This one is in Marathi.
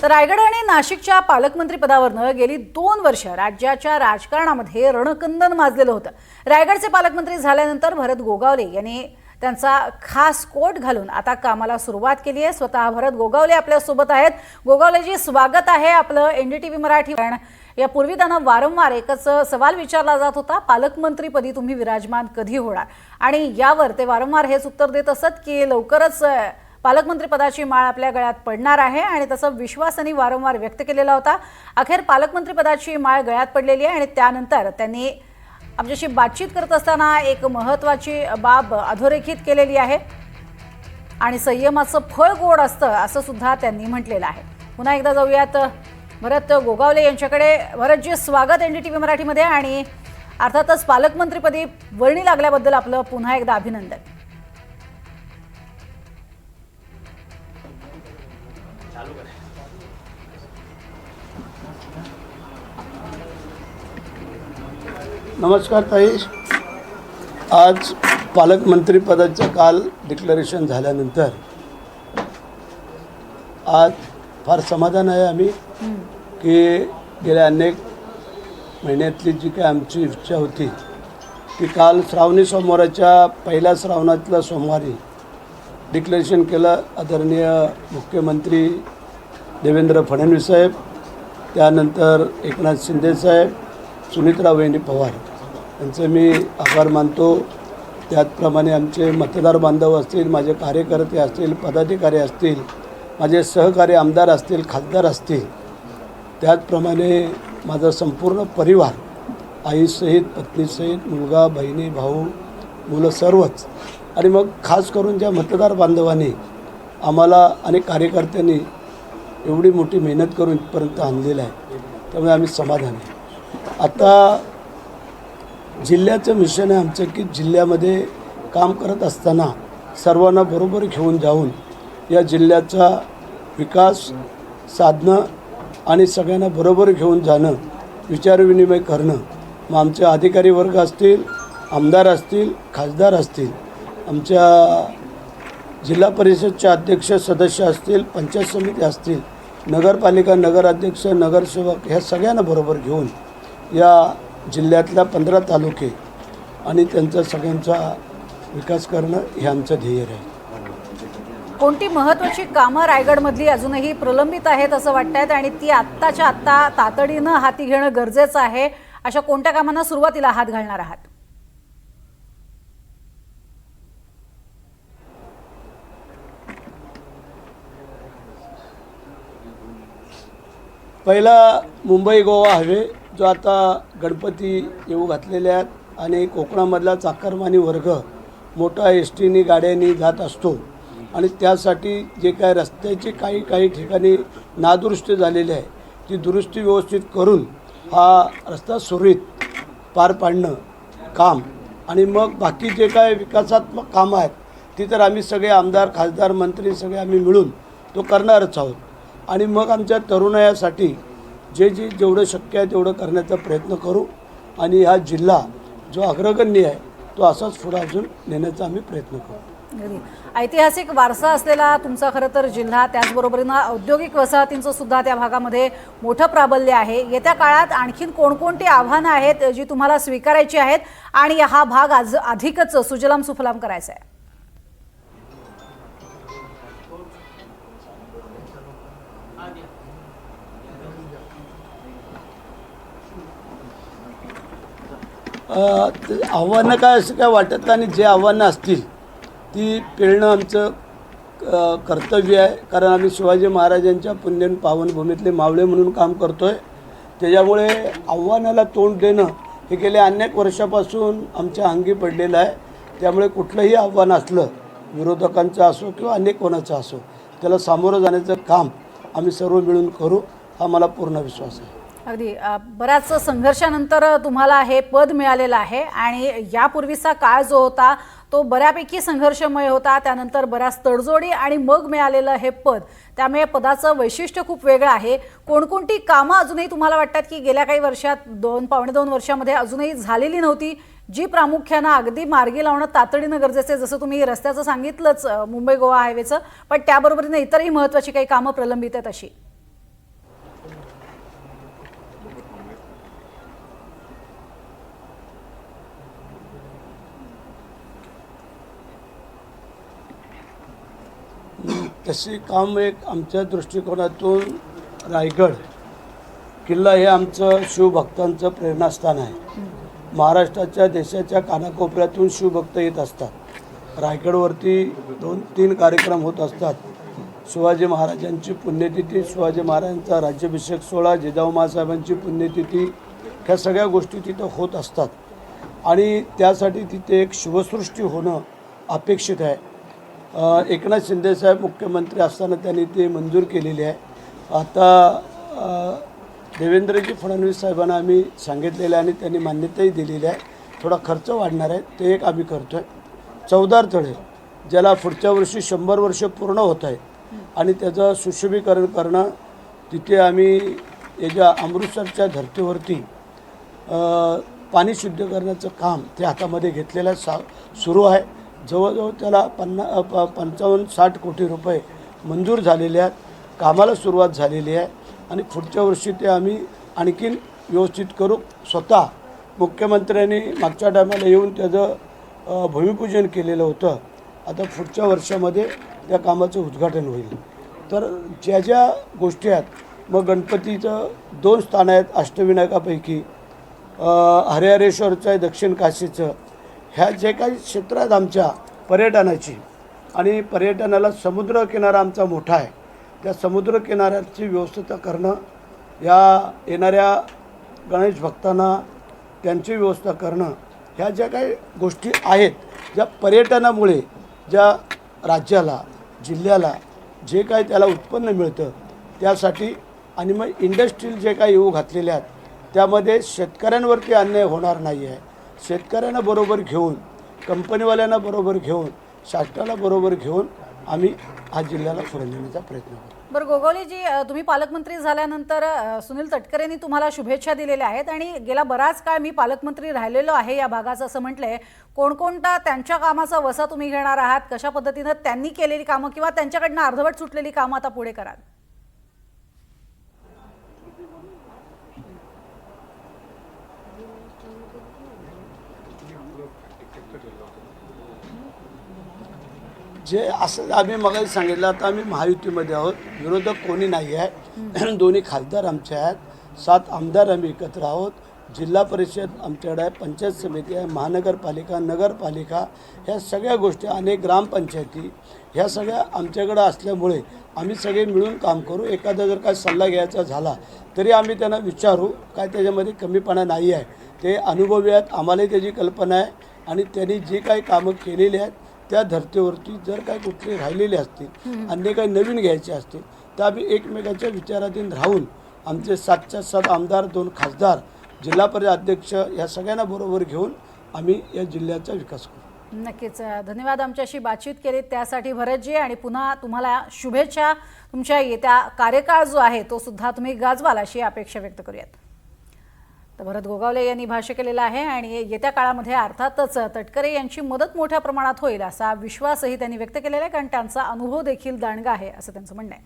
तर रायगड आणि नाशिकच्या पालकमंत्री पदावरनं गेली 2 वर्ष राज्याच्या राजकारणामध्ये रणकंदन माजलेलं होतं। रायगडचे पालकमंत्री झाल्यानंतर भरत गोगावले यांनी त्यांचा खास कोट घालून आता कामाला सुरुवात केली आहे। स्वतः भरत गोगावले आपल्या सोबत आहेत। गोगावलेजी, स्वागत आहे आपलं एनडीटीव्ही मराठी। यापूर्वी त्यांना वारंवार एकच सवाल विचारला जात होता, पालकमंत्रीपदी तुम्ही विराजमान कधी होणार, आणि यावर ते वारंवार हेच उत्तर देत असत की लवकरच पालकमंत्री पदाची माळ आपल्या गळ्यात पडणार आहे, आणि तसा विश्वास त्यांनी वारंवार व्यक्त केलेला होता। अखेर पालकमंत्री पदाची माळ गळ्यात पडलेली आहे, आणि त्यानंतर त्यांनी आमच्याशी बातचीत करत असताना एक महत्त्वाची बाब अधोरेखित केलेली आहे, आणि संयमाचं फळ गोड असतं असं सुद्धा त्यांनी म्हटलेलं आहे। पुन्हा एकदा जाऊयात भरत गोगावले यांच्याकडे। भरतजी, स्वागत एनडीटीव्ही मराठीमध्ये, आणि अर्थातच पालकमंत्रीपदी वर्णी लागल्याबद्दल आपलं पुन्हा एकदा अभिनंदन। नमस्कार ताई, आज पालकमंत्री पदाचं काल डिक्लेरेशन झाल्यानंतर आज फार समाधान आहे आम्ही की गेल्या अनेक महिन्यातली जी काही आमची इच्छा होती ती काल श्रावणी सोमवाराच्या पहिल्या श्रावणातल्या सोमवारी डिक्लेरेशन केलं। आदरणीय मुख्यमंत्री देवेंद्र फडणवीस साहेब, त्यानंतर एकनाथ शिंदे साहेब, सुनीता वहिनी पवार यांचे मी आभार मानतो। त्याचप्रमाणे आमचे मतदार बांधव असतील, माझे कार्यकर्ते असतील, पदाधिकारी असतील, माझे सहकारी आमदार असतील, खासदार असतील, त्याचप्रमाणे माझा संपूर्ण परिवार, आईसहित, पत्नीसहित, मुलगा, बहिणी, भाऊ, मुलं सर्वच, आणि मग खास करून ज्या मतदार बांधवांनी आम्हाला आणि कार्यकर्त्यांनी एवढी मोठी मेहनत करून इथपर्यंत आणलेलं आहे, त्यामुळे आम्ही समाधानी आहे। आता जिल्ह्याचं मिशन आहे आमचं की जिल्ह्यामध्ये काम करत असताना सर्वांना बरोबर घेऊन जाऊन या जिल्ह्याचा विकास साधणं आणि सगळ्यांना बरोबर घेऊन जाणं, विचारविनिमय करणं। मग आमचे अधिकारी वर्ग असतील, आमदार असतील, खासदार असतील, आमच्या जिल्हा परिषदचे अध्यक्ष सदस्य असतील, पंचायत समिती असतील, नगरपालिका नगराध्यक्ष, नगरसेवक, ह्या सगळ्यांना बरोबर घेऊन या जिल्ह्यातल्या 15 तालुके आणि त्यांचा सगळ्यांचा विकास करणं हे आमचं ध्येय आहे। कोणती महत्त्वाची कामं रायगडमधली अजूनही प्रलंबित आहेत असं वाटतंय, आणि ती आत्ताच्या आत्ता तातडीनं हाती घेणं गरजेचं आहे? अशा कोणत्या कामांना सुरुवातीला हात घालणार आहात? पहिला मुंबई गोवा हायवे, जो आता गणपती येऊ घातलेले आहेत, आणि कोकणामधला चाकरमानी वर्ग मोठा एस टीनी गाड्यांनी जात असतो, आणि त्यासाठी जे काय रस्त्याची काही ठिकाणी नादुरुस्ती झालेली आहे ती दुरुस्ती व्यवस्थित करून हा रस्ता सुरळीत पार पाडणं काम, आणि मग बाकी जे काय विकासात्मक कामं आहेत ती तर आम्ही सगळे आमदार, खासदार, मंत्री सगळे आम्ही मिळून तो करणारच आहोत। आणि मग आमच्या तरुणायासाठी जेवढं शक्य आहे तेवढं करण्याचा प्रयत्न करू, आणि हा जिल्हा जो अग्रगण्य आहे तो असाच पुढे अजून नेण्याचा आम्ही प्रयत्न करू। ऐतिहासिक वारसा असलेला तुमचा खरं तर जिल्हा, त्याचबरोबरीनं औद्योगिक वसाहतींचं सुद्धा त्या भागामध्ये मोठं प्राबल्य आहे। येत्या काळात आणखीन कोणकोणती आव्हानं आहेत जी तुम्हाला स्वीकारायची आहेत, आणि हा भाग आज अधिकच सुजलाम सुफलाम करायचा आहे? आव्हानं काय असं काय वाटत नाही, आणि जे आव्हानं असतील ती पेलणं आमचं कर्तव्य आहे, कारण आम्ही शिवाजी महाराजांच्या पुण्यन पावनभूमीतले मावळे म्हणून काम करतो आहे। त्याच्यामुळे आव्हानाला तोंड देणं हे गेल्या अनेक वर्षापासून आमच्या अंगी पडलेलं आहे। त्यामुळे कुठलंही आव्हान असलं, विरोधकांचं असो किंवा अनेक कोणाचं असो, त्याला सामोरं जाण्याचं काम आम्ही सर्व मिळून करू, हा मला पूर्ण विश्वास आहे। अगदी बऱ्याच संघर्षानंतर तुम्हाला हे पद मिळालेलं आहे, आणि यापूर्वीचा काळ जो होता तो बऱ्यापैकी संघर्षमय होता, त्यानंतर बऱ्याच तडजोडी आणि मग मिळालेलं हे पद, त्यामुळे पदाचं वैशिष्ट्य खूप वेगळं आहे। कोणकोणती कामं अजूनही तुम्हाला वाटतात की गेल्या काही वर्षात, पावणे 2 वर्षामध्ये अजूनही झालेली नव्हती, जी प्रामुख्याने अगदी मार्गी लावणं तातडीनं गरजेचं आहे? जसं तुम्ही रस्त्याचं सांगितलंच, मुंबई गोवा हायवेचं, पण त्याबरोबरीने इतरही महत्त्वाची काही कामं प्रलंबित आहेत अशी? तशी काम एक आमच्या दृष्टिकोनातून रायगड किल्ला हे आमचं शिवभक्तांचं प्रेरणास्थान आहे. महाराष्ट्राच्या देशाच्या कानाकोपऱ्यातून शिवभक्त येत असतात. रायगडवरती 2-3 कार्यक्रम होत असतात. शिवाजी महाराजांची पुण्यतिथी, शिवाजी महाराजांचा राज्याभिषेक सोहळा, जिजाऊ माँसाहेबांची पुण्यतिथी, ह्या सगळ्या गोष्टी तिथं होत असतात आणि त्यासाठी तिथे एक शिवसृष्टी होणं अपेक्षित आहे. एकनाथ शिंदेसाहेब मुख्यमंत्री असताना त्यांनी ते मंजूर केलेले आहे. आता देवेंद्रजी फडणवीस साहेबांना आम्ही सांगितलेलं आहे आणि त्यांनी मान्यताही दिलेली आहे. थोडा खर्च वाढणार आहे, ते एक आम्ही करतो आहे. चवदार तळे ज्याला पुढच्या वर्षी 100 वर्ष पूर्ण होत आहेत आणि त्याचं सुशोभीकरण करणं, तिथे आम्ही याच्या अमृतसरच्या धर्तीवरती पाणी शुद्धीकरणाचं काम ते हातामध्ये घेतलेलं सुरू आहे. जवळजवळ त्याला 55-60 कोटी रुपये मंजूर झालेले आहेत. कामाला सुरुवात झालेली आहे आणि पुढच्या वर्षी ते आम्ही आणखीन व्यवस्थित करू. स्वतः मुख्यमंत्र्यांनी मागच्या टायमाला येऊन त्याचं भूमिपूजन केलेलं होतं. आता पुढच्या वर्षामध्ये त्या कामाचं उद्घाटन होईल. तर ज्या ज्या गोष्टी आहेत, मग गणपतीचं 2 स्थान आहेत अष्टविनायकापैकी, हरिहरेश्वरचं आहे, दक्षिण काशीचं, ह्या जे काही क्षेत्र आहेत आमच्या पर्यटनाची, आणि पर्यटनाला समुद्रकिनारा आमचा मोठा आहे, त्या समुद्रकिनाऱ्याची व्यवस्था करणं, या येणाऱ्या गणेश भक्तांना त्यांची व्यवस्था करणं, ह्या ज्या काही गोष्टी आहेत, ज्या पर्यटनामुळे ज्या राज्याला, जिल्ह्याला जे काही त्याला उत्पन्न मिळतं त्यासाठी, आणि मग इंडस्ट्रील जे काही येऊ घातलेले आहेत त्यामध्ये शेतकऱ्यांवरती अन्याय होणार नाही आहे. शेतकऱ्यांना बरोबर घेऊन, कंपनीवाल्यांना बरोबर घेऊन, शासनाला बरोबर घेऊन आम्ही हा जिल्ह्याला पुढे नेण्याचा प्रयत्न करू. बरं गोगावलेजी, तुम्ही पालकमंत्री झाल्यानंतर सुनील तटकरेंनी तुम्हाला शुभेच्छा दिलेल्या आहेत आणि गेला बराच काळ मी पालकमंत्री राहिलेलो आहे या भागाचं असं म्हटलंय. कोणकोणता त्यांच्या कामाचा वसा तुम्ही घेणार आहात? कशा पद्धतीनं त्यांनी केलेली कामं किंवा त्यांच्याकडनं अर्धवट सुटलेली कामं आता पुढे कराल? जे असं आम्ही मगाशी सांगितलं, आता आम्ही महायुतीमध्ये आहोत, विरोधक कोणी नाही आहे. 2 खासदार आमचे आहेत, 7 आमदार आम्ही एकत्र आहोत. जिल्हा परिषद आमच्याकडे आहे, पंचायत समिती आहे, महानगरपालिका, नगरपालिका, ह्या सगळ्या गोष्टी, अनेक ग्रामपंचायती, ह्या सगळ्या आमच्याकडं असल्यामुळे आम्ही सगळे मिळून काम करू. एखादा जर काय सल्ला घ्यायचा झाला तरी आम्ही त्यांना विचारू, काय त्याच्यामध्ये कमीपणा नाही आहे. ते अनुभवी आहेत, आम्हालाही त्याची कल्पना आहे आणि त्यांनी जे काही कामं केलेली आहेत त्या धर्तीवरती जर काही कुठले राहिलेले असतील, अन्य काही नवीन घ्यायचे असतील, तर आम्ही एकमेकांच्या विचाराधीन राहून आमचे 7च्या 7 आमदार, 2 खासदार, जिल्हा परिषद अध्यक्ष, या सगळ्यांना बरोबर घेऊन आम्ही या जिल्ह्याचा विकास करू. नक्कीच. धन्यवाद आमच्याशी बातचीत केली त्यासाठी भरतजी, आणि पुन्हा तुम्हाला शुभेच्छा. तुमच्या येत्या कार्यकाळ जो आहे तो सुद्धा तुम्ही गाजवाल अशी अपेक्षा व्यक्त करूयात. तर भरत गोगावले यांनी भाष्य केलेलं आहे आणि येत्या काळामध्ये अर्थातच तटकरे यांची मदत मोठ्या प्रमाणात होईल असा विश्वासही त्यांनी व्यक्त केलेला आहे, कारण त्यांचा अनुभव देखील दांडगा आहे असं त्यांचं म्हणणं आहे.